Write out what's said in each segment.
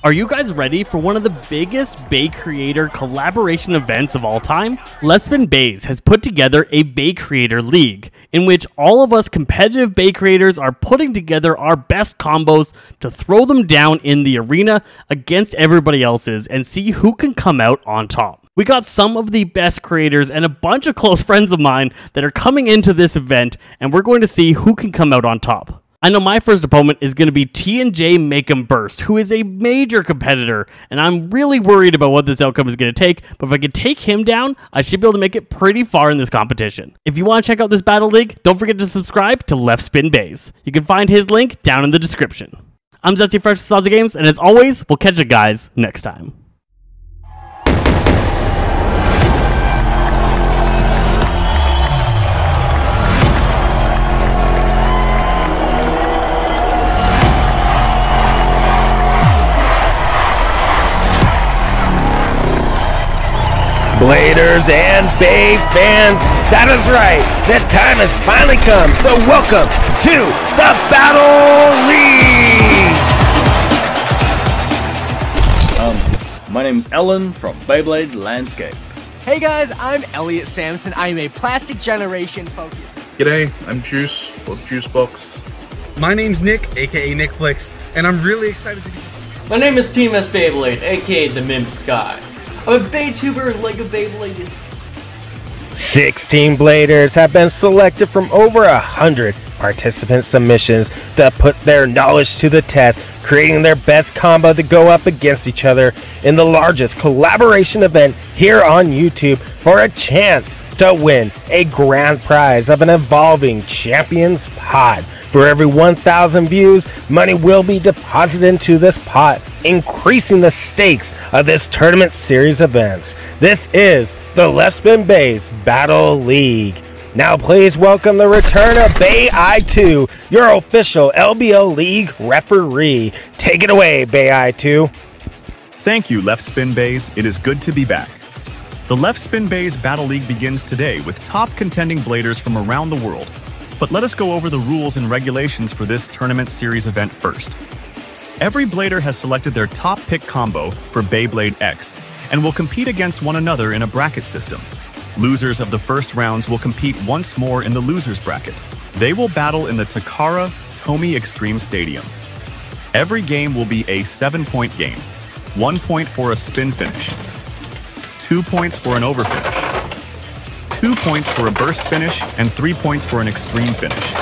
Are you guys ready for one of the biggest Bey creator collaboration events of all time? LeftSpinBeys has put together a Bey creator league in which all of us competitive Bey creators are putting together our best combos to throw them down in the arena against everybody else's and see who can come out on top. We got some of the best creators and a bunch of close friends of mine that are coming into this event, and we're going to see who can come out on top. I know my first opponent is going to be T&J Make-'em-Burst, who is a major competitor, and I'm really worried about what this outcome is going to take, but if I can take him down, I should be able to make it pretty far in this competition. If you want to check out this battle league, don't forget to subscribe to LeftSpinBeys. You can find his link down in the description. I'm Szasse Fresh with Szasse Games, and as always, we'll catch you guys next time. Bladers and Bey fans, that is right, the time has finally come, so welcome to the Battle League! My name is Ellen from Beyblade Landscape. Hey guys, I'm Eliot Sampson. I am a Plastic Generation focus. G'day, I'm Juice, or Juicebox. My name's Nick, aka Nikflikz, and I'm really excited to be... My name is Team S Beyblade, aka the Mim-Sky. I'm a Beytuber and like a Beyblade. 16 Bladers have been selected from over 100 participant submissions to put their knowledge to the test, creating their best combo to go up against each other in the largest collaboration event here on YouTube for a chance to win a grand prize of an evolving champions pod. For every 1,000 views, money will be deposited into this pot, increasing the stakes of this tournament series events. This is the LeftSpinBeys Battle League. Now please welcome the return of Bey2, your official LBL League referee. Take it away, Bey2. Thank you, LeftSpinBeys. It is good to be back. The LeftSpinBeys Battle League begins today with top contending bladers from around the world. But let us go over the rules and regulations for this tournament series event first. Every blader has selected their top pick combo for Beyblade X and will compete against one another in a bracket system. Losers of the first rounds will compete once more in the losers bracket. They will battle in the Takara Tomy Extreme Stadium. Every game will be a 7-point game. 1 point for a spin finish, 2 points for an over finish, 2 points for a burst finish, and 3 points for an extreme finish.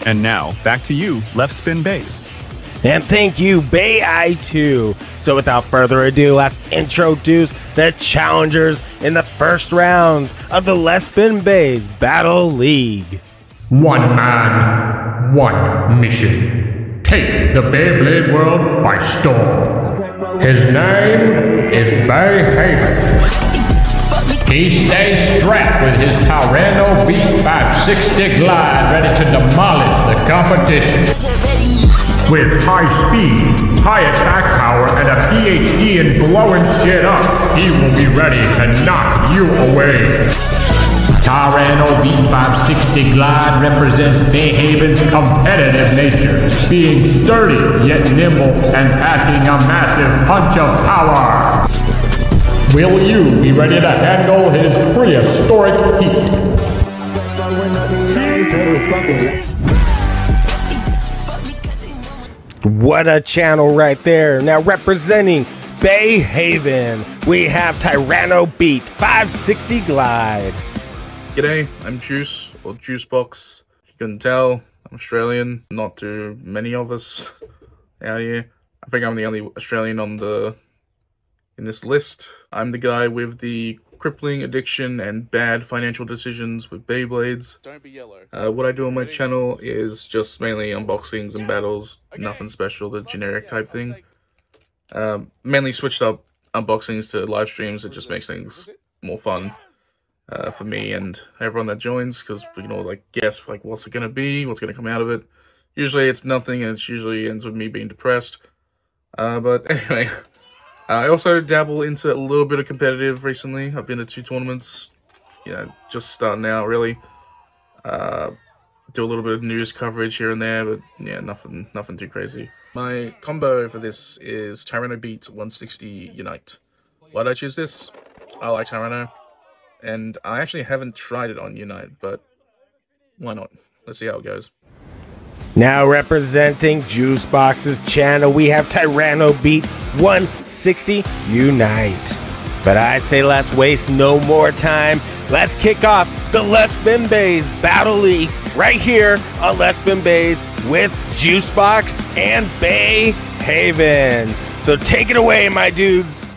And now, back to you, LeftSpinBeys. And thank you, Bey2. So without further ado, let's introduce the challengers in the first rounds of the LeftSpinBeys Battle League. One man, one mission. Take the Beyblade world by storm. His name is Beyhaven. He stays strapped with his Tyranno Beat 560 glide ready to demolish the competition. With high speed, high attack power, and a PhD in blowing shit up, he will be ready to knock you away. Tyranno Beat 560 glide represents Beyhaven's competitive nature, being sturdy yet nimble and packing a massive punch of power. Will you be ready to handle his prehistoric heat? What a channel right there. Now representing Beyhaven, we have Tyranno Beat 560 Glide. G'day, I'm Juice, or Juicebox. You can tell, I'm Australian, not too many of us out here. I think I'm the only Australian in this list. I'm the guy with the crippling addiction and bad financial decisions with Beyblades. Don't be yellow. What I do on my channel is just mainly unboxings and battles, nothing special, the generic type thing. Mainly switched up unboxings to live streams. It just makes things more fun for me and everyone that joins, because we can all like guess like what's it gonna be, what's gonna come out of it. Usually it's nothing, and it usually ends with me being depressed. But anyway. I also dabble into a little bit of competitive recently. I've been to 2 tournaments, just starting out really. Do a little bit of news coverage here and there, but yeah, nothing too crazy. My combo for this is Tyranno Beat 160 Unite. Why did I choose this? I like Tyranno, and I actually haven't tried it on Unite, but why not? Let's see how it goes. Now representing Juicebox's channel, we have Tyranno Beat 160 Unite. But I say let's waste no more time. Let's kick off the LeftSpinBeys Battle League right here on LeftSpinBeys with Juicebox and Beyhaven. So take it away, my dudes.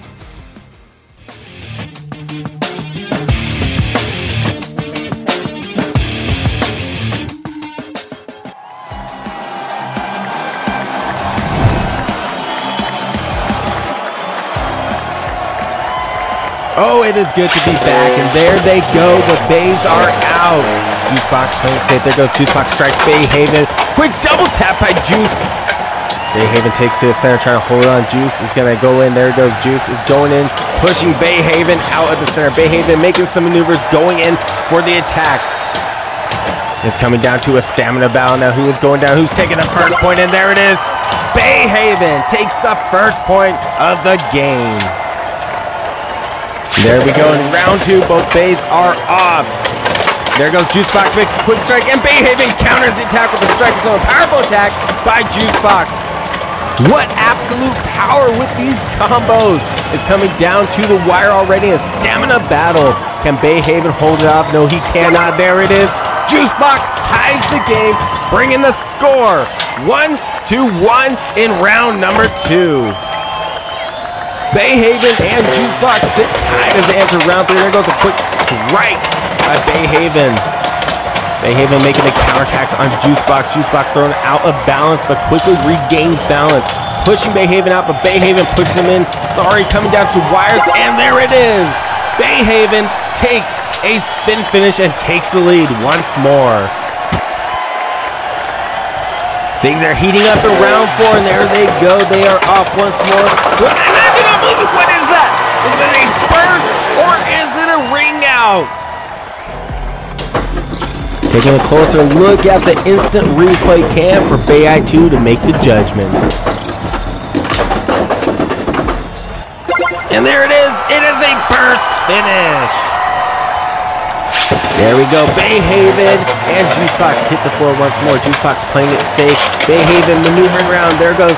Oh, it is good to be back, and there they go. The Bays are out. Juicebox playing safe. There goes Juicebox, strikes Beyhaven. Quick double tap by Juice. Beyhaven takes to the center, trying to hold on. Juice is going to go in. There goes Juice. Is going in, pushing Beyhaven out of the center. Beyhaven making some maneuvers, going in for the attack. It's coming down to a stamina battle now. Who is going down? Who's taking the first point? And there it is. Beyhaven takes the first point of the game. There we go in round two. Both Bays are off. There goes Juicebox, make a quick strike, and Beyhaven counters the attack with a strike zone. Powerful attack by Juicebox. What absolute power with these combos. It's coming down to the wire already. A stamina battle. Can Beyhaven hold it off? No, he cannot. There it is. Juicebox ties the game, bringing the score 1-1 in round number 2. Beyhaven and Juicebox sit tight as they enter round 3. There goes a quick strike by Beyhaven. Beyhaven making the counterattacks on Juicebox. Juicebox thrown out of balance, but quickly regains balance. Pushing Beyhaven out, but Beyhaven pushes him in. It's already coming down to wires, and there it is. Beyhaven takes a spin finish and takes the lead once more. Things are heating up in round 4, and there they go. They are off once more. I cannot believe it. What is that? Is it a burst or is it a ring out? Taking a closer look at the instant replay cam for Bey2 to make the judgment. And there it is. It is a burst finish. There we go. Beyhaven and Juicebox hit the floor once more. Juicebox playing it safe. Beyhaven maneuvering around. There goes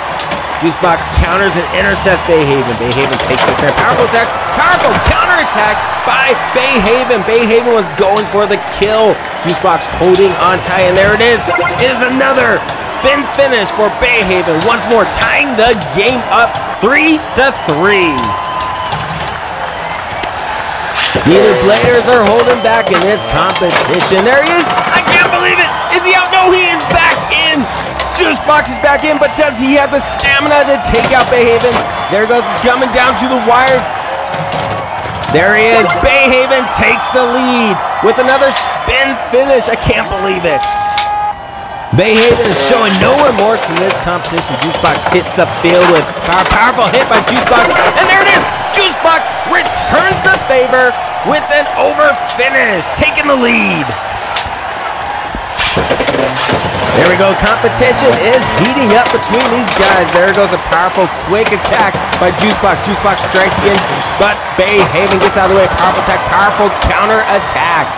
Juicebox, counters and intercepts Beyhaven. Beyhaven takes the center. Powerful attack. Powerful counterattack by Beyhaven. Beyhaven was going for the kill. Juicebox holding on tight, and there it is. It is another spin finish for Beyhaven. Once more, tying the game up 3-3. Neither bladers are holding back in this competition. There he is. I can't believe it. Is he out? No, he is back in. Juicebox is back in, but does he have the stamina to take out Beyhaven? There goes, it's coming down to the wires. There he is. Beyhaven takes the lead with another spin finish. I can't believe it. Beyhaven is showing no remorse in this competition. Juicebox hits the field with powerful hit by Juicebox, and there it is. Juicebox returns the favor with an over finish, taking the lead. There we go. Competition is heating up between these guys. There goes a powerful, quick attack by Juicebox. Juicebox strikes again, but Beyhaven gets out of the way. Powerful attack, powerful counter attack.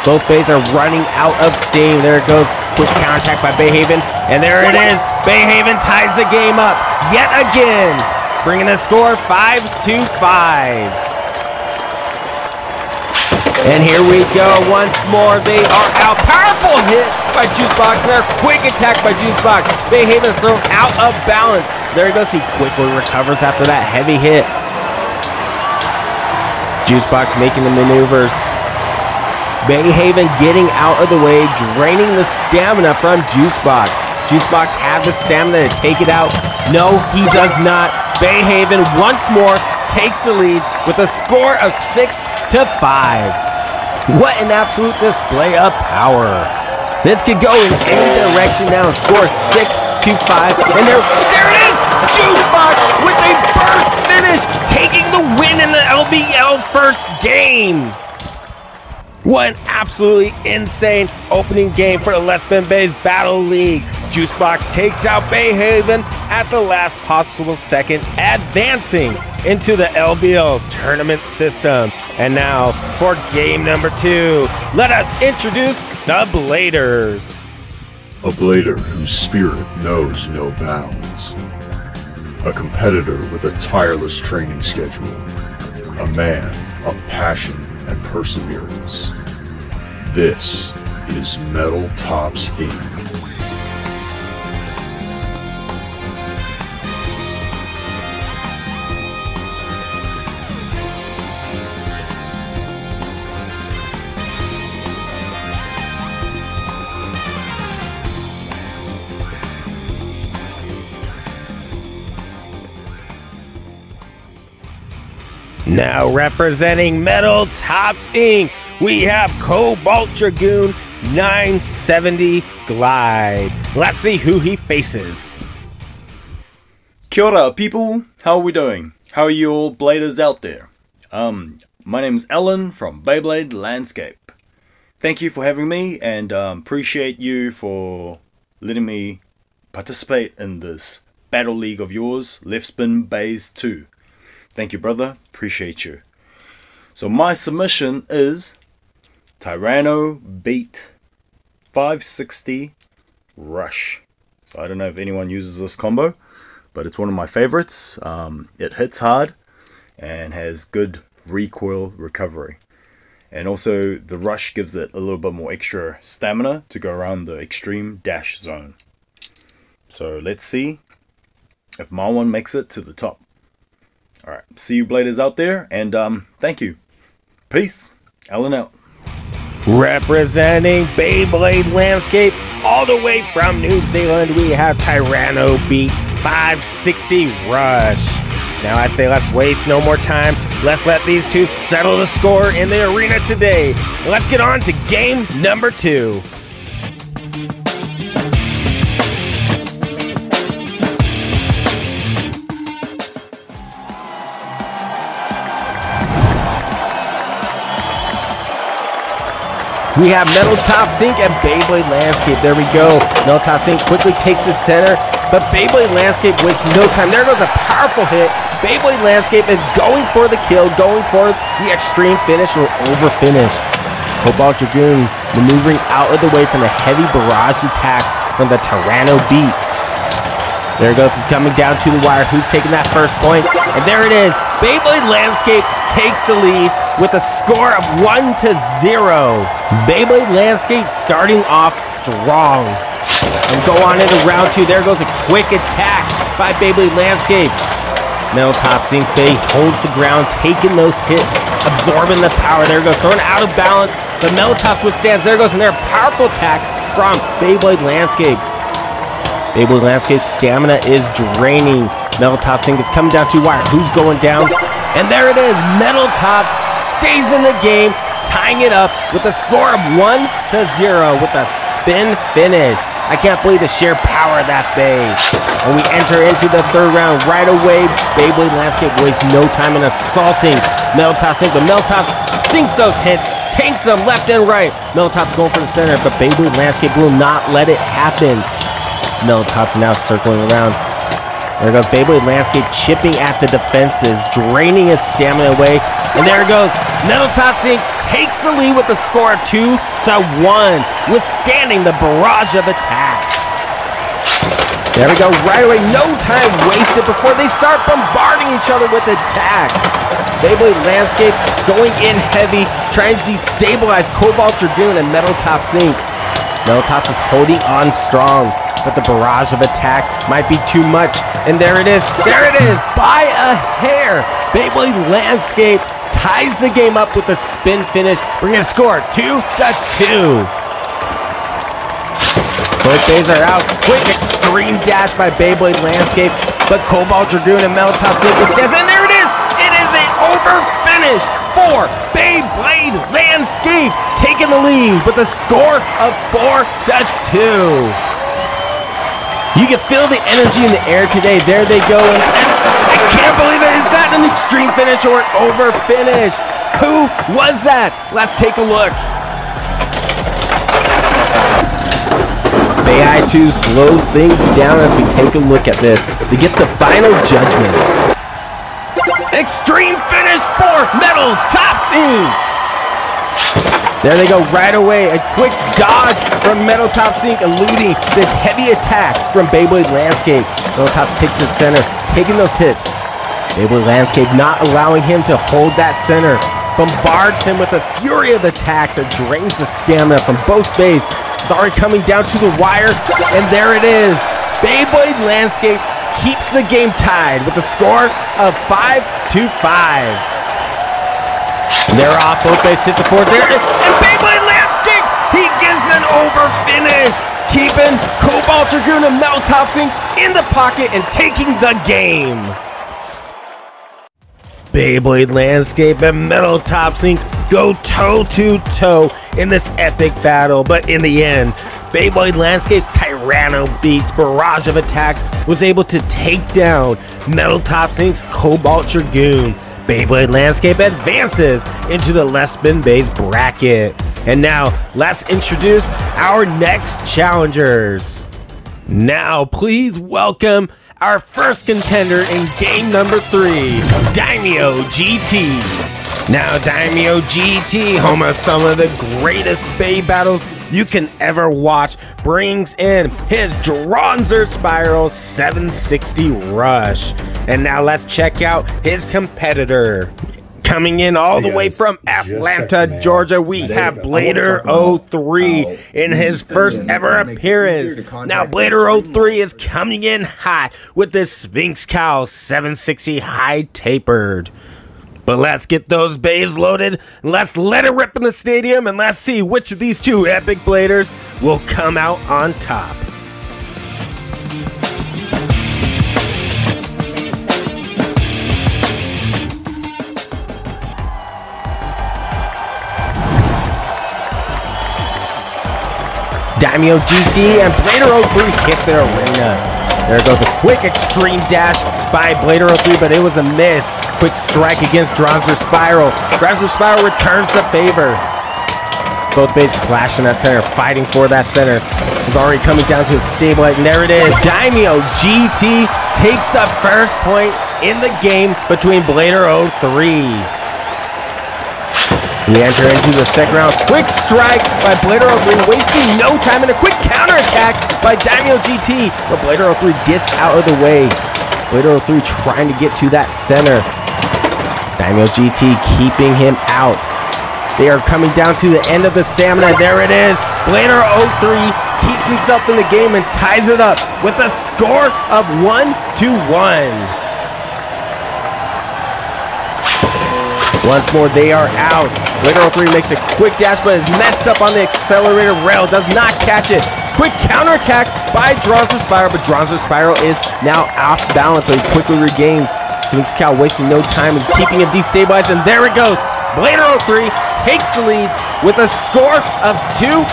Both Bays are running out of steam. There it goes. Quick counter attack by Beyhaven, and there it is. Beyhaven ties the game up yet again, bringing the score 5-5. And here we go once more. They are out. Powerful hit by Juicebox. There, quick attack by Juicebox. Beyhaven's thrown out of balance. There he goes. He quickly recovers after that heavy hit. Juicebox making the maneuvers. Beyhaven getting out of the way, draining the stamina from Juicebox. Juicebox has the stamina to take it out. No, he does not. Beyhaven once more takes the lead with a score of 6-5. What an absolute display of power. This could go in any direction now. Score 6-5. And there it is! Juicebox with a burst finish, taking the win in the LBL first game. What an absolutely insane opening game for the LeftSpinBeys Battle League. Juicebox takes out Beyhaven at the last possible second, advancing into the LBL's tournament system. And now for game number 2, let us introduce the Bladers. A blader whose spirit knows no bounds. A competitor with a tireless training schedule. A man of passion and perseverance. This is Metal Tops Inc. Now representing Metal Tops Inc., we have Cobalt Dragoon 970 Glide. Let's see who he faces. Kia ora, people. How are we doing? How are you all bladers out there? My name's Alan from Beyblade Landscape. Thank you for having me, and appreciate you for letting me participate in this battle league of yours, LeftSpinBeys 2. Thank you, brother. Appreciate you. So my submission is Tyranno Beat 560 Rush. So I don't know if anyone uses this combo, but it's one of my favorites. It hits hard and has good recoil recovery. And also the Rush gives it a little bit more extra stamina to go around the extreme dash zone. So let's see if my one makes it to the top. Alright, see you bladers out there, and thank you. Peace. Alan out. Representing Beyblade Landscape, all the way from New Zealand, we have Tyranno Beat 560 Rush. Now I say let's waste no more time. Let's let these two settle the score in the arena today. Let's get on to game number 2. We have Metal Tops Inc. and Beyblade Landscape. There we go. Metal Tops Inc. quickly takes the center, but Beyblade Landscape wastes no time. There goes a powerful hit. Beyblade Landscape is going for the kill, going for the extreme finish or over finish. Cobalt Dragoon maneuvering out of the way from the heavy barrage attacks from the Tyranno Beat. There it goes. It's coming down to the wire. Who's taking that first point? And there it is. Beyblade Landscape takes the lead with a score of 1-0. Beyblade Landscape starting off strong. And go on into round 2. There goes a quick attack by Beyblade Landscape. Metal Tops Inc. holds the ground, taking those hits, absorbing the power. There it goes, thrown out of balance. But Metal Tops withstands. There it goes, and there a powerful attack from Beyblade Landscape. Beyblade Landscape's stamina is draining. Metal Tops Inc. is coming down to wire. Who's going down? And there it is. Metal Tops stays in the game, tying it up with a score of 1-0 with a spin finish. I can't believe the sheer power of that base. And we enter into the 3rd round right away. Beyblade Landscape wastes no time in assaulting Metal Tops Inc. But Metal Tops sinks those hits, tanks them left and right. Metal Tops going for the center, but Beyblade Landscape will not let it happen. Metal Tops now circling around. There goes Beyblade Landscape chipping at the defenses, draining his stamina away. And there it goes. Metal Tops Inc. takes the lead with a score of 2-1, withstanding the barrage of attacks. There we go. Right away, no time wasted before they start bombarding each other with attacks. Beyblade Landscape going in heavy, trying to destabilize Cobalt Dragoon and Metal Tops Inc. Metal Tops is holding on strong, but the barrage of attacks might be too much. And there it is. There it is. By a hair. Beyblade Landscape ties the game up with a spin finish, bringing a score 2-2. Both bays are out. Quick extreme dash by Beyblade Landscape, but Cobalt Dragoon and Metal Tops Inc. stands. And there it is. It is an over finish for Beyblade Landscape, taking the lead with a score of 4-2. You can feel the energy in the air today. There they go. And I can't believe it. Is that an extreme finish or an over finish? Who was that? Let's take a look. Bey2 slows things down as we take a look at this to get the final judgment. Extreme finish for Metal Tops Inc. There they go right away. A quick dodge from Metal Tops Inc. eluding the heavy attack from Beyblade Landscape. Metal Tops takes the center, taking those hits. Beyblade Landscape not allowing him to hold that center. Bombards him with a fury of attacks that drains the stamina from both bays. It's already coming down to the wire, and there it is. Beyblade Landscape keeps the game tied with a score of 5-5. They're off, both bays hit the fourth there, and Beyblade Landscape, he gives an over finish, keeping Cobalt Dragoon and Metal Tops Inc. in the pocket and taking the game. Beyblade Landscape and Metal Tops Inc. go toe-to-toe in this epic battle, but in the end, Beyblade Landscape's Tyranno Beats barrage of attacks was able to take down Metal Tops Inc.'s Cobalt Dragoon. Beyblade Landscape advances into the LeftSpinBeys bracket. And now, let's introduce our next challengers. Now, please welcome our first contender in game number 3, Daimyo GT. Now, Daimyo GT, home of some of the greatest Bey battles you can ever watch, brings in his Dronzer Spiral 760 Rush. And now let's check out his competitor. Coming in all the way from Atlanta, Georgia, we have Blader03 in his first ever appearance. Now, Blader03 is coming in hot with this Sphinx Cowl 760 high tapered. But let's get those bays loaded, let's let it rip in the stadium, and let's see which of these two epic bladers will come out on top. Daimyo GT and Blader03 hit their arena. There goes a quick extreme dash by Blader03, but it was a miss. Quick strike against Dronzer Spiral. Dronzer Spiral returns the favor. Both bays clashing that center, fighting for that center. It's already coming down to a stabilize, and there it is. Daimyo GT takes the first point in the game between Blader03. We enter into the second round. Quick strike by Blader03, wasting no time, and a quick counterattack by Daimyo GT. But Blader03 gets out of the way. Blader03 trying to get to that center. Daimyo GT keeping him out. They are coming down to the end of the stamina. There it is. Blader03 keeps himself in the game and ties it up with a score of 1-1. Once more, they are out. Blader03 makes a quick dash, but is messed up on the accelerator rail. Does not catch it. Quick counterattack by Dronzer Spiral, but Dronzer Spiral is now off balance, so he quickly regains. Sphinx Cow wasting no time and keeping him destabilized, and there it goes. Blader03 takes the lead with a score of 2-1.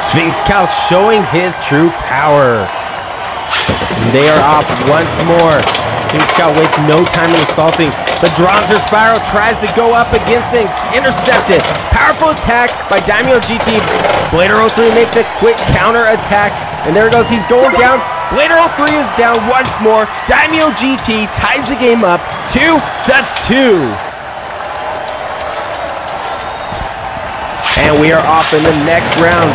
Sphinx Cow showing his true power. And they are off once more. Sphinx Cow wastes no time in assaulting, but Dronzer Spiral tries to go up against it and intercept it. Powerful attack by Daimyo GT. Blader03 makes a quick counter attack, and there it goes. He's going down. Blader03 is down once more. Daimyo GT ties the game up 2-2. And we are off in the next round.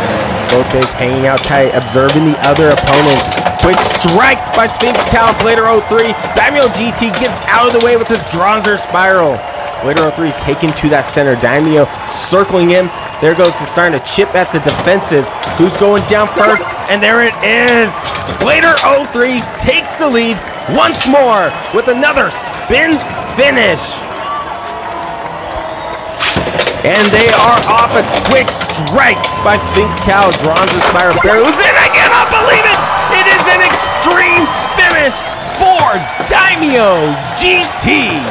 Both bays hanging out tight, observing the other opponent. Quick strike by Sphinx Cow, Blader03. Daimyo GT gets out of the way with his Dronzer Spiral. Blader03 taken to that center. Daimyo circling him. There goes, he's starting to chip at the defenses. Who's going down first? And there it is. Blader03 takes the lead once more with another spin finish. And they are off. A quick strike by Sphinx Cow. Dronzer Spiral barrels in. I cannot believe it. It is an extreme finish for Daimyo GT.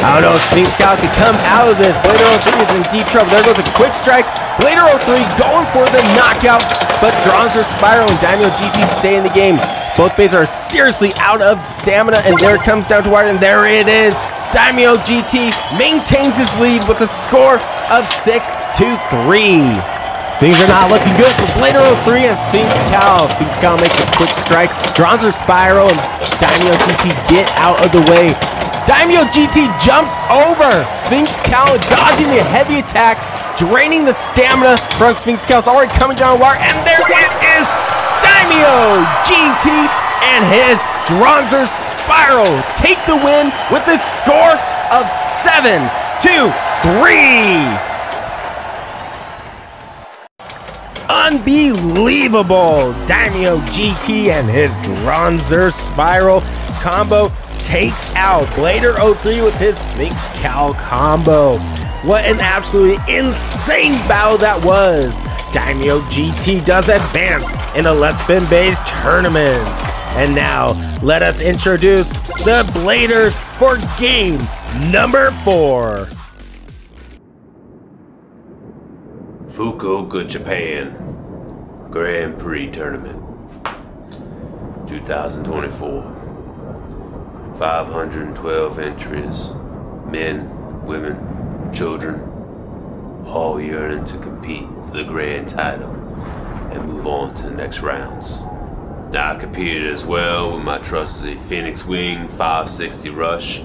I don't know if Sphinx Cow could come out of this. Blader03 is in deep trouble. There goes a quick strike. Blader03 going for the knockout, but Dronzer Spiral and Daimyo GT stay in the game. Both bays are seriously out of stamina, and there it comes down to wire, and there it is. Daimyo GT maintains his lead with a score of 6-3. Things are not looking good for Blader 03 and Sphinx Cow. Sphinx Cow makes a quick strike. Bronzer Spiral and Daimyo GT get out of the way. Daimyo GT jumps over Sphinx Cow, dodging the heavy attack, draining the stamina from Sphinx Cow. It's already coming down the wire, and there it is! Daimyo GT and his Bronzer Spiral take the win with a score of 7-3. Unbelievable! Daimyo GT and his Bronzer Spiral combo takes out Blader 03 with his Sphinx Cow combo. What an absolutely insane battle that was! Daimyo GT does advance in the LeftSpinBeys tournament. And now, let us introduce the Bladers for game number 4. Fukuoka, Japan Grand Prix Tournament 2024. 512 entries, men, women, children, all yearning to compete for the grand title and move on to the next rounds. Now I competed as well with my trusty Phoenix Wing 560 Rush.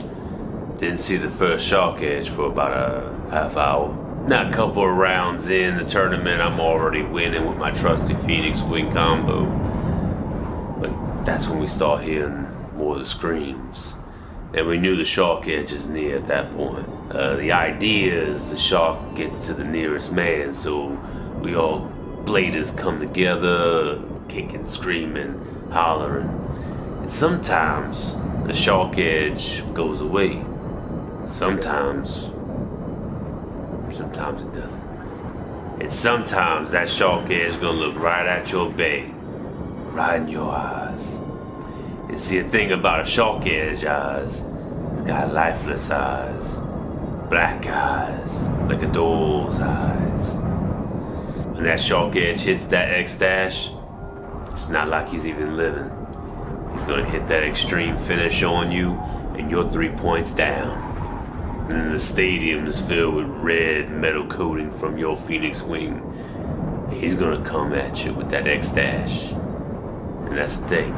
Didn't see the first shark edge for about a half hour. Now a couple of rounds in the tournament, I'm already winning with my trusty Phoenix Wing combo. But that's when we start hearing more of the screams. And we knew the shark edge is near at that point. The idea is the shark gets to the nearest man, so we all bladers come together, kicking, screaming, hollering. And sometimes the shark edge goes away. Sometimes it doesn't. And sometimes that shark edge is gonna look right at your bay, right in your eyes. And see, the thing about a shark edge eyes, it's got lifeless eyes, black eyes, like a doll's eyes. When that shark edge hits that X dash, it's not like he's even living. He's gonna hit that extreme finish on you, and you're 3 points down. And the stadium is filled with red metal coating from your Phoenix Wing. And he's gonna come at you with that X dash. And that's the thing.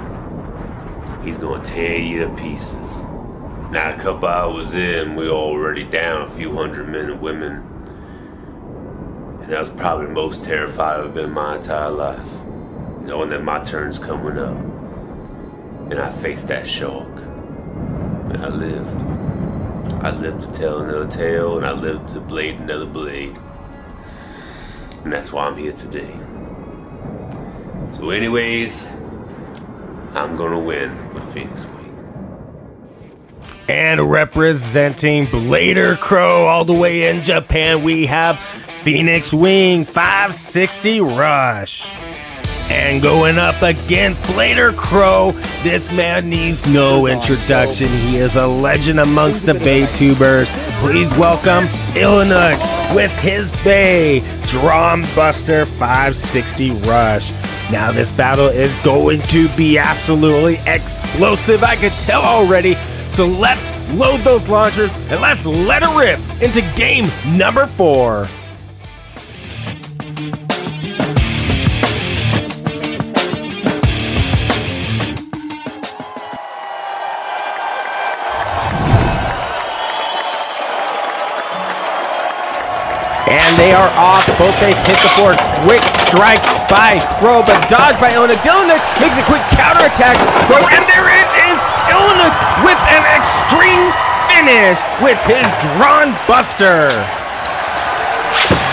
He's gonna tear you to pieces. Now a couple hours in, we're already down a few hundred men and women. And that was probably the most terrified I've been in my entire life. Knowing that my turn's coming up. And I faced that shark. And I lived. I lived to tell another tale, and I lived to blade another blade. And that's why I'm here today. So anyways, I'm gonna win with Phoenix Wing. And representing Blader Krow all the way in Japan, we have Phoenix Wing 560 Rush. And going up against Blader Krow, this man needs no introduction. He is a legend amongst the Beytubers. Please welcome Ilinnuc with his Bay Drum Buster 560 Rush. Now this battle is going to be absolutely explosive, I can tell already. So let's load those launchers and let's let it rip into game number 4. And they are off. Both bays hit the board. Quick strike by Krow, but dodged by Ilinnuc. Ilinnuc makes a quick counterattack. Krow, and there it is. Ilinnuc with an extreme finish with his Drawn Buster.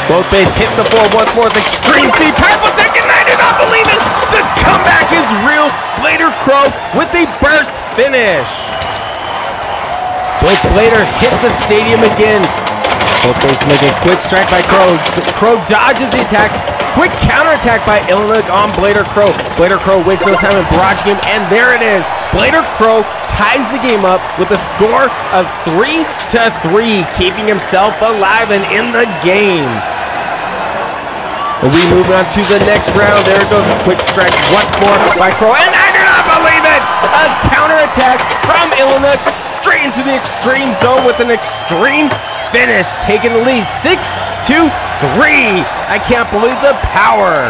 Both bays hit the board once more with extreme speed. Powerful deck, and I do not believe it. The comeback is real. Blader Krow with a burst finish. Both bladers hit the stadium again. Both bays make a quick strike by Krow. Krow dodges the attack. Quick counterattack by Ilinnuc on Blader Krow. Blader Krow wastes no time in barraging him, and there it is. Blader Krow ties the game up with a score of 3-3, keeping himself alive and in the game. We move on to the next round. There it goes. A quick strike once more by Krow, and I do not believe it. A counterattack from Ilinnuc. straight into the extreme zone with an extreme finish, taking the lead 6, 2, 3. I can't believe the power.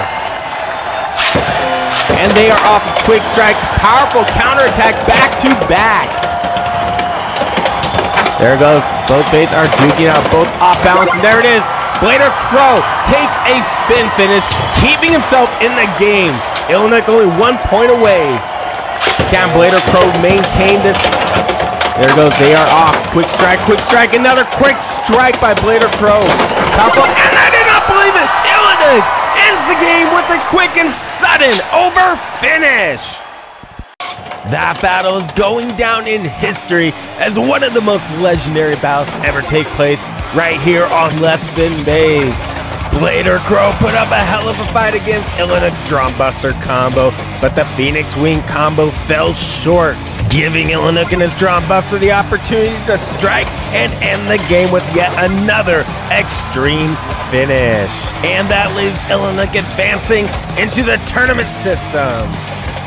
And they are off a quick strike. Powerful counterattack back to back. There it goes. Both baits are duking out, both off balance. And there it is. Blader Krow takes a spin finish, keeping himself in the game. Ilinnuc only 1 point away. Can Blader Krow maintain this? There it goes. They are off. Quick strike, another quick strike by Blader Krow. Powerful, and I did not believe it. Ilinnuc ends the game with a quick and sudden over finish. That battle is going down in history as one of the most legendary battles ever take place right here on LeftSpinBeys. Blader Krow put up a hell of a fight against Ilinnuc's Drumbuster combo, but the Phoenix Wing combo fell short, giving Ilinnuc and his Drumbuster the opportunity to strike and end the game with yet another extreme finish. And that leaves Ilinnuc advancing into the tournament system.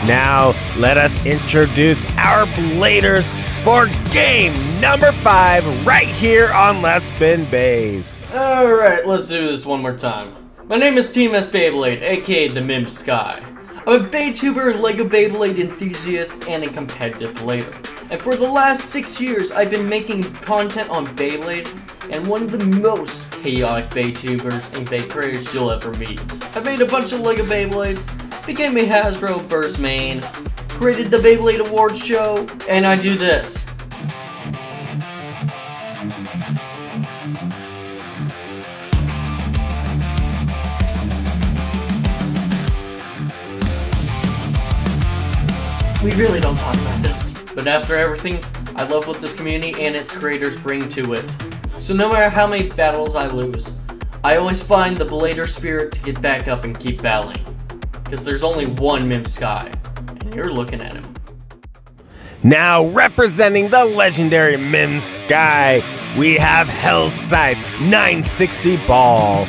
Now, let us introduce our Bladers for game number 5 right here on LeftSpinBeys. Alright, let's do this one more time. My name is Team S Beyblade, aka the Mim-Sky. I'm a Beytuber, Lego Beyblade enthusiast, and a competitive blader. And for the last 6 years, I've been making content on Beyblade, and one of the most chaotic Beytubers and Bey creators you'll ever meet. I've made a bunch of Lego Beyblades, became a Hasbro Burst main, created the Beyblade Awards show, and I do this. We really don't talk about this, but after everything, I love what this community and its creators bring to it. So no matter how many battles I lose, I always find the Blader spirit to get back up and keep battling. Because there's only one Mim-Sky, and you're looking at him. Now representing the legendary Mim-Sky, we have Hell's Scythe 960 Ball.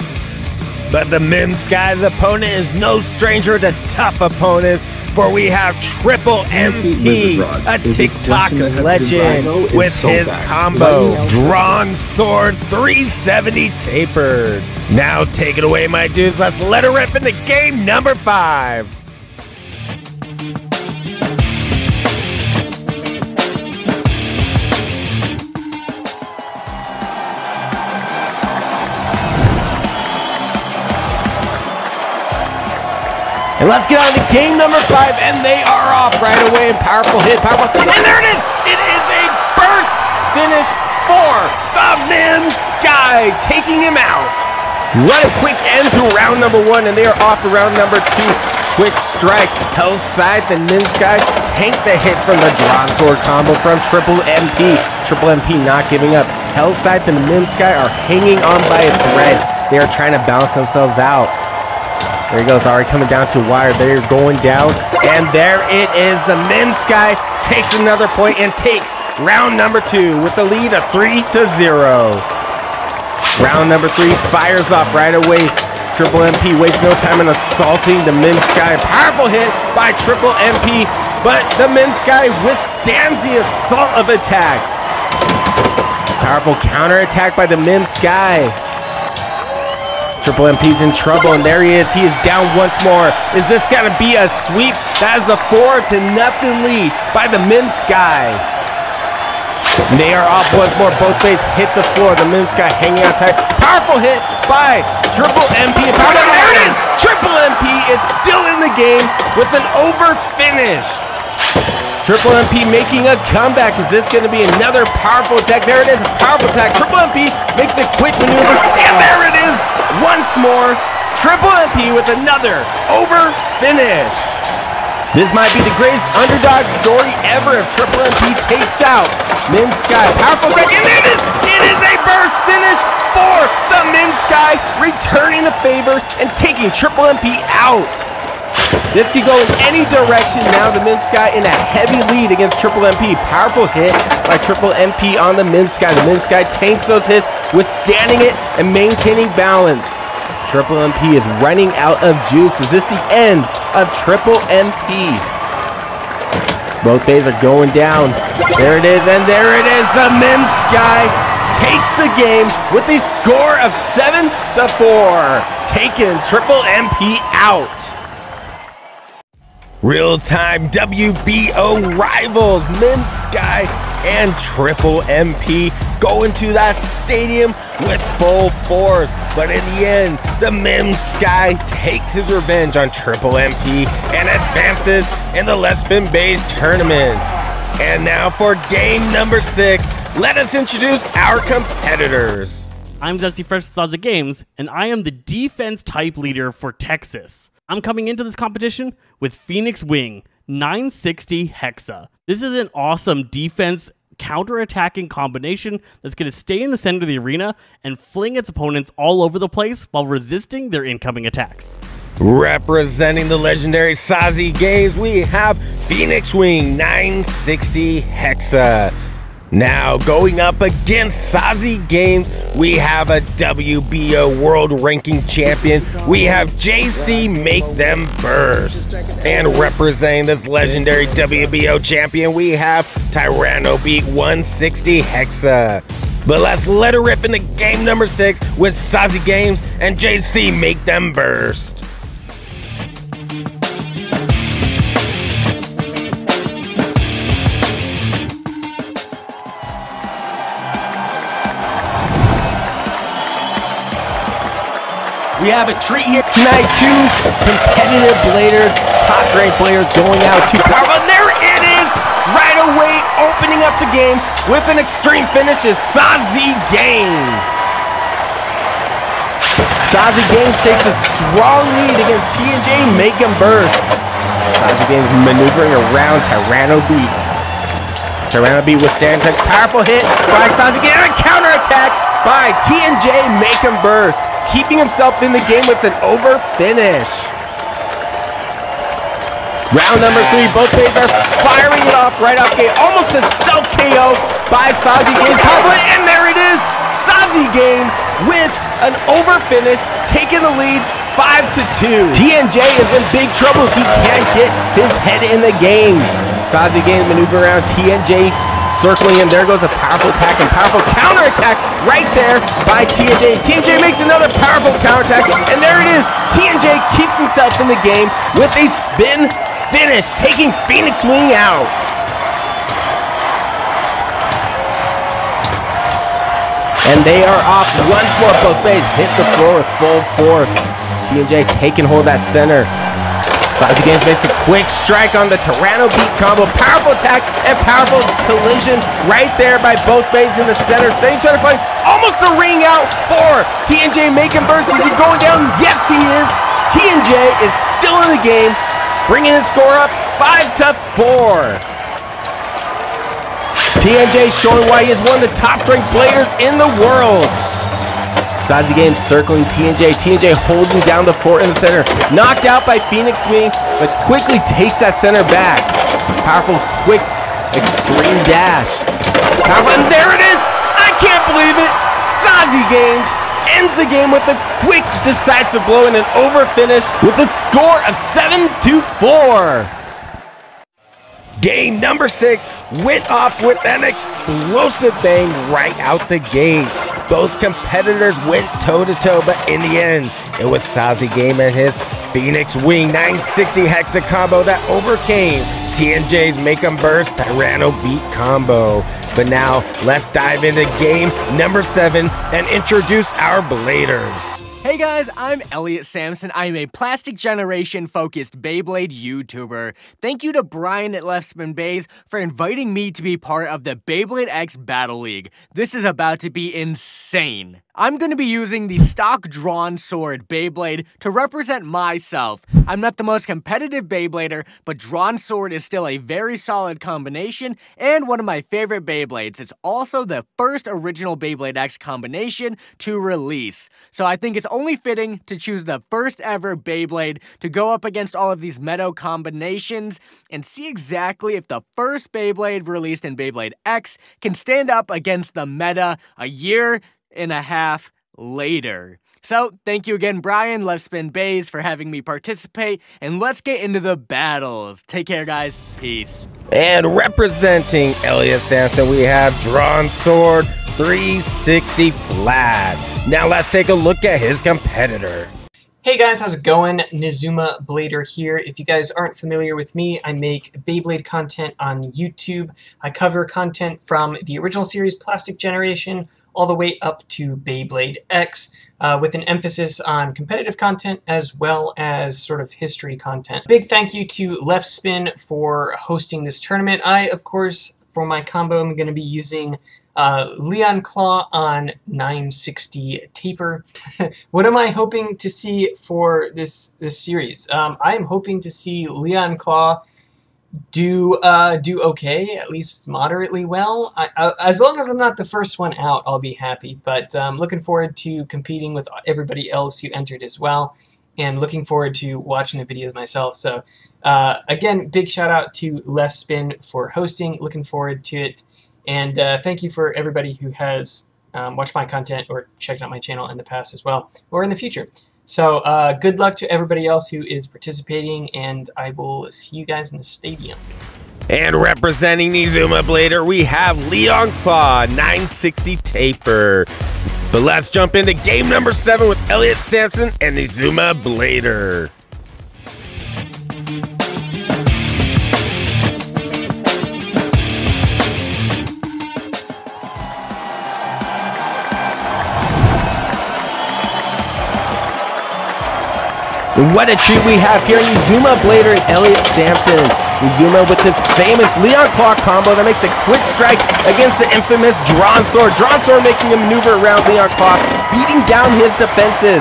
But the Mim-Sky's opponent is no stranger to tough opponents, for we have Triple MP, a TikTok legend, with his combo, Drawn Sword 370 Tapered. Now take it away, my dudes. Let's let her rip into game number 5. And let's get on to game number 5, and they are off right away. And powerful hit, and there it is! It is a burst finish for the Mim-Sky, taking him out. What a quick end to round number 1, and they are off to round number 2. Quick strike, Hell's Scythe and Mim-Sky tank the hits from the Drawn Sword combo from Triple MP. Triple MP not giving up. Hell's Scythe and Mim-Sky are hanging on by a thread. They are trying to balance themselves out. There he goes, already coming down to wire. They're going down, and there it is. The Mim-Sky takes another point and takes round number 2 with the lead of 3-0. Round number 3 fires off right away. Triple MP wastes no time in assaulting the Mim-Sky. Powerful hit by Triple MP, but the Mim-Sky withstands the assault of attacks. Powerful counterattack by the Mim-Sky. Triple MP's in trouble, and there he is. He is down once more. Is this going to be a sweep? That is a 4-0 lead by the Mim-Sky. They are off once more. Both bases hit the floor. The Mim-Sky hanging out tight. Powerful hit by Triple MP. And there it is! Triple MP is still in the game with an over finish. Triple MP making a comeback. Is this going to be another powerful attack? There it is, a powerful attack. Triple MP makes a quick maneuver, and there it is once more. Triple MP with another over finish. This might be the greatest underdog story ever if Triple MP takes out Mim-Sky. Powerful attack, and it is a burst finish for the Mim-Sky, returning the favor and taking Triple MP out. This could go in any direction. Now the Mim-Sky in a heavy lead against Triple MP. Powerful hit by Triple MP on the Mim-Sky. The Mim-Sky tanks those hits, withstanding it and maintaining balance. Triple MP is running out of juice. Is this the end of Triple MP? Both bays are going down. There it is, and there it is. The Mim-Sky takes the game with a score of 7-4, taking Triple MP out. Real-time WBO rivals Mim-Sky and Triple MP go into that stadium with full force, but in the end, the Mim-Sky takes his revenge on Triple MP and advances in the LeftSpinBeys tournament. And now for game number 6, let us introduce our competitors. I'm Szasse Fresh Szasse Games, and I am the defense type leader for Texas. I'm coming into this competition with Phoenix Wing 960 Hexa. This is an awesome defense counter-attacking combination that's going to stay in the center of the arena and fling its opponents all over the place while resisting their incoming attacks. Representing the legendary Szasse Games, we have Phoenix Wing 960 Hexa. Now, going up against Szasse Games, we have a WBO World Ranking Champion. We have JC Make Them Burst. And representing this legendary WBO Champion, we have Tyranno Beat 160 Hexa. But let's let her rip into game number 6 with Szasse Games and JC Make Them Burst. We have a treat here. Tonight, 2 competitive bladers, top-ranked players going out to power. There it is! Right away, opening up the game with an extreme finish is Szasse Games. Szasse Games takes a strong lead against T&J Make 'em Burst. Szasse Games maneuvering around Tyranno Beat. Tyranno Beat withstands a powerful hit by Szasse Games and a counterattack by T&J Make 'em Burst, keeping himself in the game with an over finish. Round number 3, both bays are firing it off right off gate. Almost a self-KO by Szasse Games. And there it is, Szasse Games with an over finish, taking the lead 5-2. TNJ is in big trouble if he can't get his head in the game. Szasse Games maneuver around TNJ, circling him. There goes a powerful attack and powerful counterattack right there by TNJ. TNJ makes another powerful counterattack, and there it is. TNJ keeps himself in the game with a spin finish, taking Phoenix Wing out. And they are off once more. Both bays hit the floor with full force. TNJ taking hold of that center. Szasse Games makes a quick strike on the Tyranno Beat combo. Powerful attack and powerful collision right there by both bays in the center. Same shot fight. Almost a ring out for TNJ Make 'em Burst. Is he going down? Yes, he is. TNJ is still in the game, bringing his score up 5-4. TNJ showing why he is one of the top-ranked players in the world. Szasse Games circling TNJ. TNJ holding down the fort in the center. Knocked out by Phoenix Wing, but quickly takes that center back. Powerful, quick, extreme dash. Powerful, and there it is! I can't believe it! Szasse Games ends the game with a quick, decisive blow and an over finish with a score of 7-4. Game number 6 went off with an explosive bang right out the gate. Both competitors went toe-to-toe, but in the end, it was Szasse Game and his Phoenix Wing 960 Hexa combo that overcame TNJ's Make 'em Burst Tyranno Beat combo. But now, let's dive into game number 7 and introduce our bladers. Hey guys, I'm Eliot Sampson. I'm a plastic generation focused Beyblade YouTuber. Thank you to Brian at LeftSpinBeys for inviting me to be part of the Beyblade X Battle League. This is about to be insane. I'm going to be using the stock drawn sword Beyblade to represent myself. I'm not the most competitive Beyblader, but drawn sword is still a very solid combination and one of my favorite Beyblades. It's also the first original Beyblade X combination to release. So I think it's only fitting to choose the first ever Beyblade to go up against all of these meta combinations and see exactly if the first Beyblade released in Beyblade X can stand up against the meta a year and a half later. So, thank you again, Brian, LeftSpinBeys, for having me participate, and let's get into the battles. Take care, guys. Peace. And representing Eliot Sampson, we have Drawn Sword 360 Flat. Now let's take a look at his competitor. Hey guys, how's it going? Nizuma Blader here. If you guys aren't familiar with me, I make Beyblade content on YouTube. I cover content from the original series Plastic Generation all the way up to Beyblade X, with an emphasis on competitive content as well as sort of history content. Big thank you to LeftSpin for hosting this tournament. I, of course, for my combo, I'm going to be using Leon Claw on 960 taper. What am I hoping to see for this series? I am hoping to see Leon Claw do okay, at least moderately well. As long as I'm not the first one out, I'll be happy. But looking forward to competing with everybody else who entered as well, and looking forward to watching the videos myself. So again, big shout out to LeftSpin for hosting. Looking forward to it. And thank you for everybody who has watched my content or checked out my channel in the past as well, or in the future. So good luck to everybody else who is participating, and I will see you guys in the stadium. And representing Nizuma Blader, we have Leon Claw 960 taper. But let's jump into game number 7 with Eliot Sampson and Nizuma Blader. What a treat we have here, Nizuma Blader and Eliot Sampson. Nizuma with his famous Leon Claw combo that makes a quick strike against the infamous Drawn Sword. Drawn Sword making a maneuver around Leon Claw, beating down his defenses.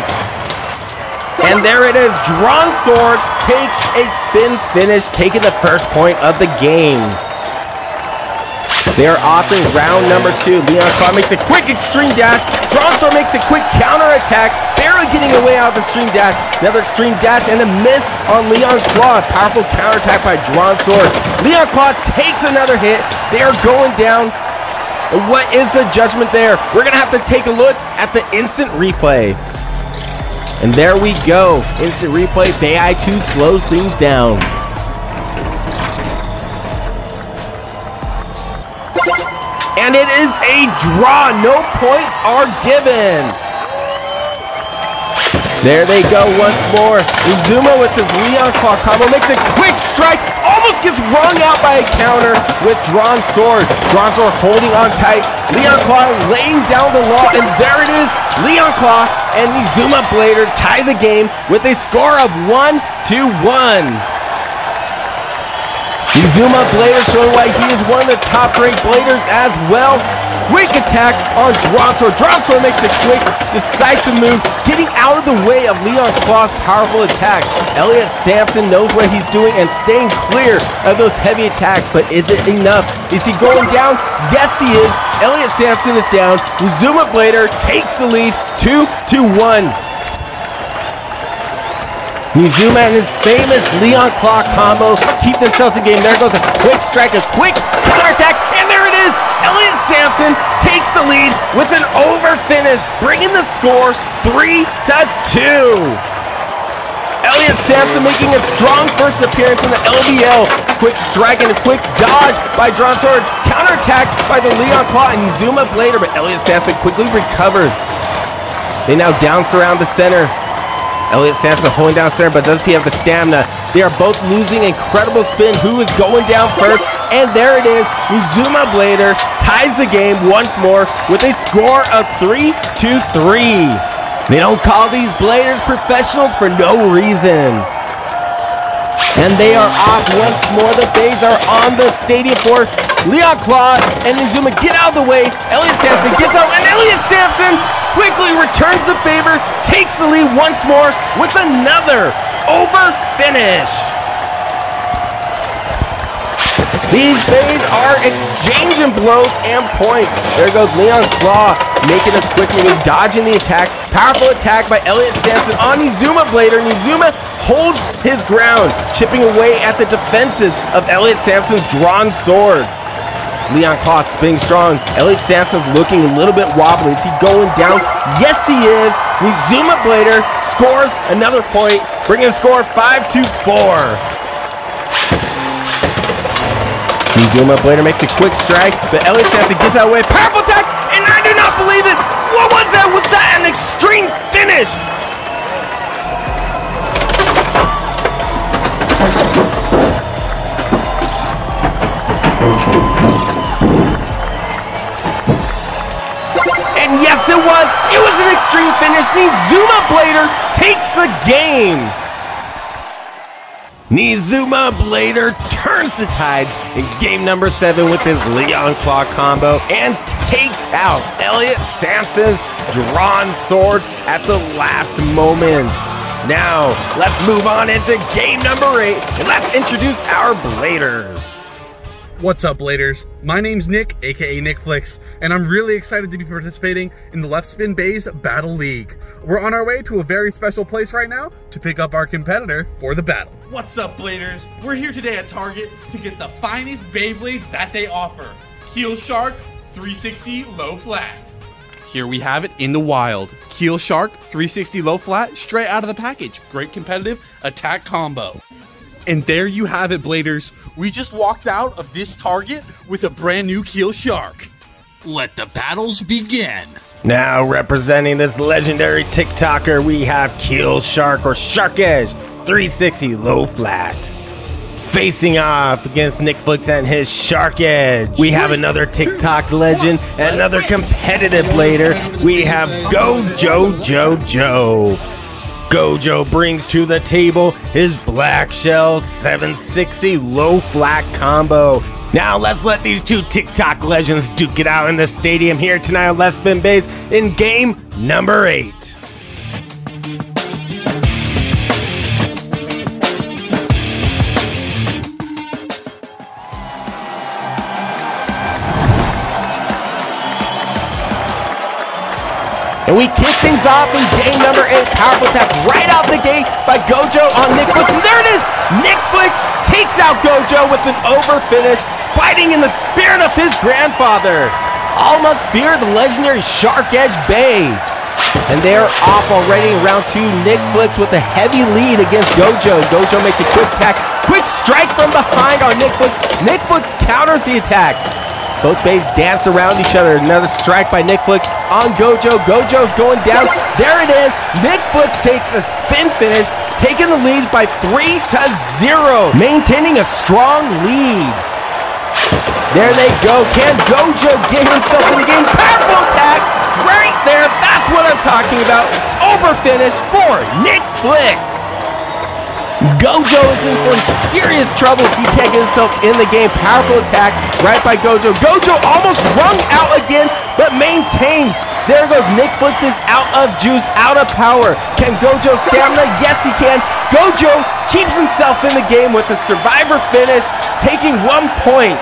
And there it is, Drawn Sword takes a spin finish, taking the first point of the game. They are offering round number 2. Leon Claw makes a quick extreme dash. Drawn Sword makes a quick counter attack, barely getting away out of the extreme dash. Another extreme dash and a miss on Leon Claw. Powerful counter attack by Drawn Sword. Leon Claw takes another hit. They are going down. And what is the judgment there? We're going to have to take a look at the instant replay. And there we go. Instant replay. Beyblade 2 slows things down. And it is a draw. No points are given. There they go once more. Nizuma with his Leon Claw combo makes a quick strike. Almost gets wrung out by a counter with Drawn Sword. Drawn Sword holding on tight. Leon Claw laying down the law. And there it is. Leon Claw and Nizuma Blader tie the game with a score of 1-1. Nizuma Blader showing why he is one of the top-ranked Bladers as well. Quick attack on Drawn Sword. Drawn Sword makes a quick, decisive move, getting out of the way of Leon Claw's powerful attack. Eliot Sampson knows what he's doing and staying clear of those heavy attacks, but is it enough? Is he going down? Yes, he is. Eliot Sampson is down. Nizuma Blader takes the lead, 2-1. Nizuma and his famous Leon Claw combo keep themselves in game. There goes a quick strike, a quick counterattack, and there it is! Eliot Sampson takes the lead with an over finish, bringing the score 3-2. Eliot Sampson making a strong first appearance in the LBL. Quick strike and a quick dodge by Drawn Sword. Counterattack by the Leon Claw and Nizuma Blader, but Eliot Sampson quickly recovers. They now bounce around the center. Eliot Sampson holding down center, but does he have the stamina? They are both losing incredible spin. Who is going down first? And there it is. Nizuma Blader ties the game once more with a score of 3-3. They don't call these Bladers professionals for no reason. And they are off once more. The Bays are on the stadium floor. Leon Claw and Nizuma get out of the way. Eliot Sampson gets out, and Eliot Sampson quickly returns the favor, takes the lead once more with another over finish. These Bays are exchanging blows and points. There goes Leon Claw making a quick move, dodging the attack. Powerful attack by Eliot Sampson on Nizuma Blader. Nizuma holds his ground, chipping away at the defenses of Eliot Sampson's Drawn Sword. Leon Claw spinning strong. Eliot Sampson's looking a little bit wobbly. Is he going down? Yes, he is. Nizuma Blader scores another point, bringing the score 5-4. Nizuma Blader makes a quick strike, but Eliot Sampson gets out of the way. Powerful attack, and I do not believe it. What was that? Was that an extreme finish? And yes, it was. It was an extreme finish. Nizuma Blader takes the game. Nizuma Blader turns the tides in game number 7 with his Leon Claw combo and takes out Eliot Sampson's drawn sword at the last moment. Now, let's move on into game number 8 and let's introduce our Bladers. What's up, Bladers? My name's Nick, aka Nikflikz, and I'm really excited to be participating in the LeftSpinBeys Battle League. We're on our way to a very special place right now to pick up our competitor for the battle. What's up, Bladers? We're here today at Target to get the finest Beyblades that they offer. Keel Shark 360 Low Flat. Here we have it in the wild. Keel Shark 360 Low Flat straight out of the package. Great competitive attack combo. And there you have it, Bladers. We just walked out of this Target with a brand new Keel Shark. Let the battles begin. Now representing this legendary TikToker, we have Keel Shark or Shark Edge 360 Low Flat. Facing off against Nikflikz and his Shark Edge, we have another TikTok legend and another competitive blader. We have Gojojojo. Gojo brings to the table his Black Shell 760 Low Flat combo. Now let's let these two TikTok legends duke it out in the stadium here tonight on LeftSpinBeys in game number 8. And we kick things off in game number 8. Powerful attack right out the gate by Gojo on Nikflikz. And there it is! Nikflikz takes out Gojo with an over finish, fighting in the spirit of his grandfather. All must fear the legendary Shark Edge Bey. And they're off already in round 2. Nikflikz with a heavy lead against Gojo. Gojo makes a quick attack. Quick strike from behind on Nikflikz. Nikflikz counters the attack. Both Beys dance around each other. Another strike by Nikflikz on Gojo. Gojo's going down. There it is. Nikflikz takes a spin finish, taking the lead by 3-0, maintaining a strong lead. There they go. Can Gojo get himself in the game? Powerful attack right there. That's what I'm talking about. Over finish for Nikflikz. Gojo is in some serious trouble if he can't get himself in the game. Powerful attack right by Gojo. Gojo almost wrung out again, but maintains. There goes Nikflikz is out of juice, out of power. Can Gojo stamina? Yes, he can. Gojo keeps himself in the game with a survivor finish, taking 1 point.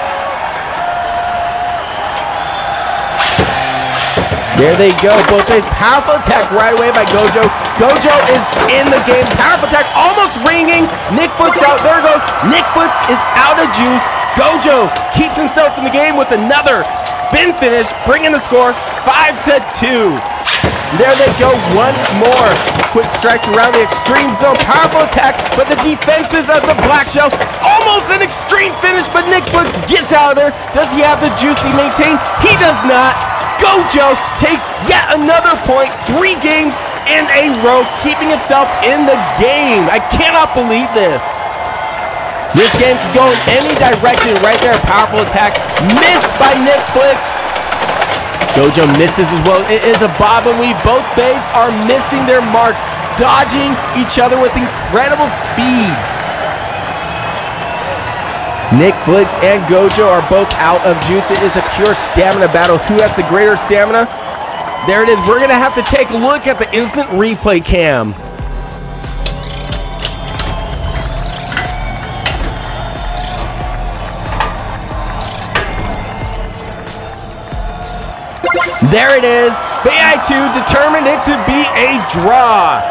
There they go, both days. Powerful attack right away by Gojo. Gojo is in the game. Powerful attack almost ringing. Nikflikz out. There goes. Nikflikz is out of juice. Gojo keeps himself in the game with another spin finish, bringing the score 5-2. There they go once more. Quick strikes around the extreme zone. Powerful attack, but the defenses of the Black Shell. Almost an extreme finish, but Nikflikz gets out of there. Does he have the juice he maintained? He does not. Gojo takes yet another point, 3 games in a row, keeping himself in the game. I cannot believe this. This game can go in any direction right there. Powerful attack, missed by Nikflikz. Gojo misses as well. It is a bob and weave. Both Beys are missing their marks, dodging each other with incredible speed. Nikflikz and Gojo are both out of juice. It is a pure stamina battle. Who has the greater stamina? There it is. We're going to have to take a look at the instant replay cam. There it is. Bey2 determined it to be a draw.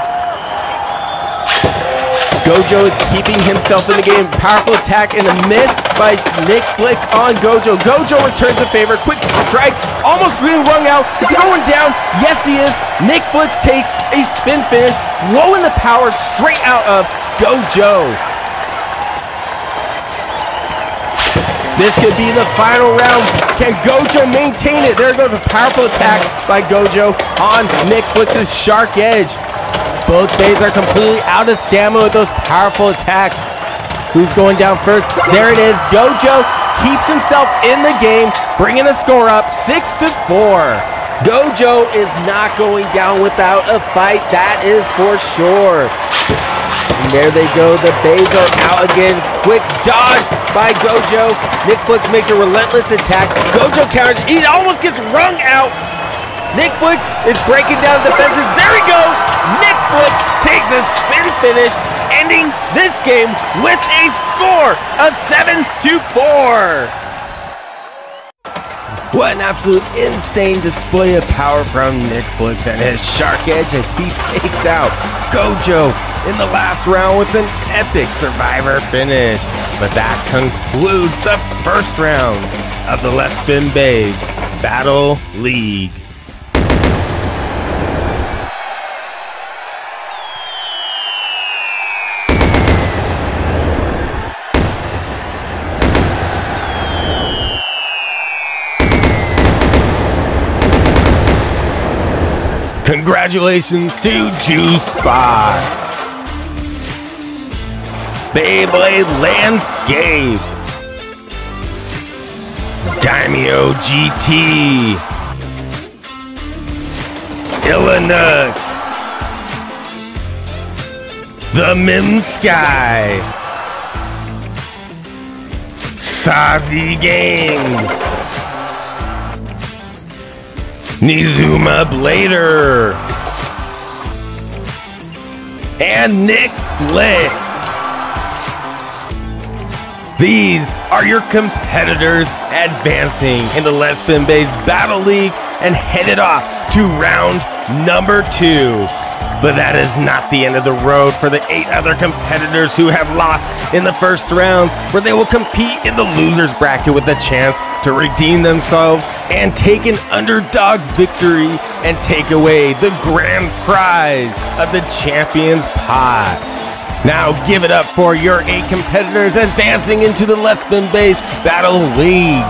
Gojo is keeping himself in the game. Powerful attack and a miss. by Nikflikz on Gojo. Gojo returns the favor. Quick strike. Almost getting rung out. Is he going down? Yes, he is. Nikflikz takes a spin finish. Blowing the power straight out of Gojo. This could be the final round. Can Gojo maintain it? There goes a powerful attack by Gojo on Nikfliksz's Shark Edge. Both bays are completely out of stamina with those powerful attacks. Who's going down first? There it is. Gojo keeps himself in the game, bringing the score up 6-4. Gojo is not going down without a fight, that is for sure. And there they go, the bays are out again. Quick dodge by Gojo. Nikflikz makes a relentless attack. Gojo counters, he almost gets wrung out. Nikflikz is breaking down defenses. There he goes. Nikflikz takes a spin finish, ending this game with a score of 7-4. What an absolute insane display of power from Nikflikz and his Shark Edge as he takes out Gojo in the last round with an epic survivor finish. But that concludes the first round of the LeftSpinBeys Battle League. Congratulations to Juicebox, Beyblade Landscape, Daimyo GT, Ilinnuc, the Mim-Sky, Szasse Games, Nizuma Blader, and Nikflikz. These are your competitors advancing in the LeftSpinBeys Battle League and headed off to round number 2. But that is not the end of the road for the 8 other competitors who have lost in the first round, where they will compete in the losers bracket with a chance to redeem themselves and take an underdog victory and take away the grand prize of the Champions Pot. Now give it up for your 8 competitors advancing into the LeftSpinBeys Battle League.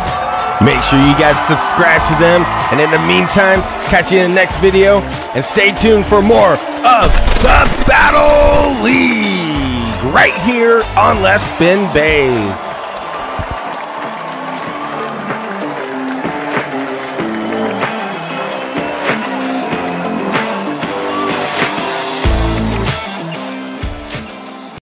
Make sure you guys subscribe to them, and in the meantime, catch you in the next video, and stay tuned for more of the Battle League right here on LeftSpinBeys.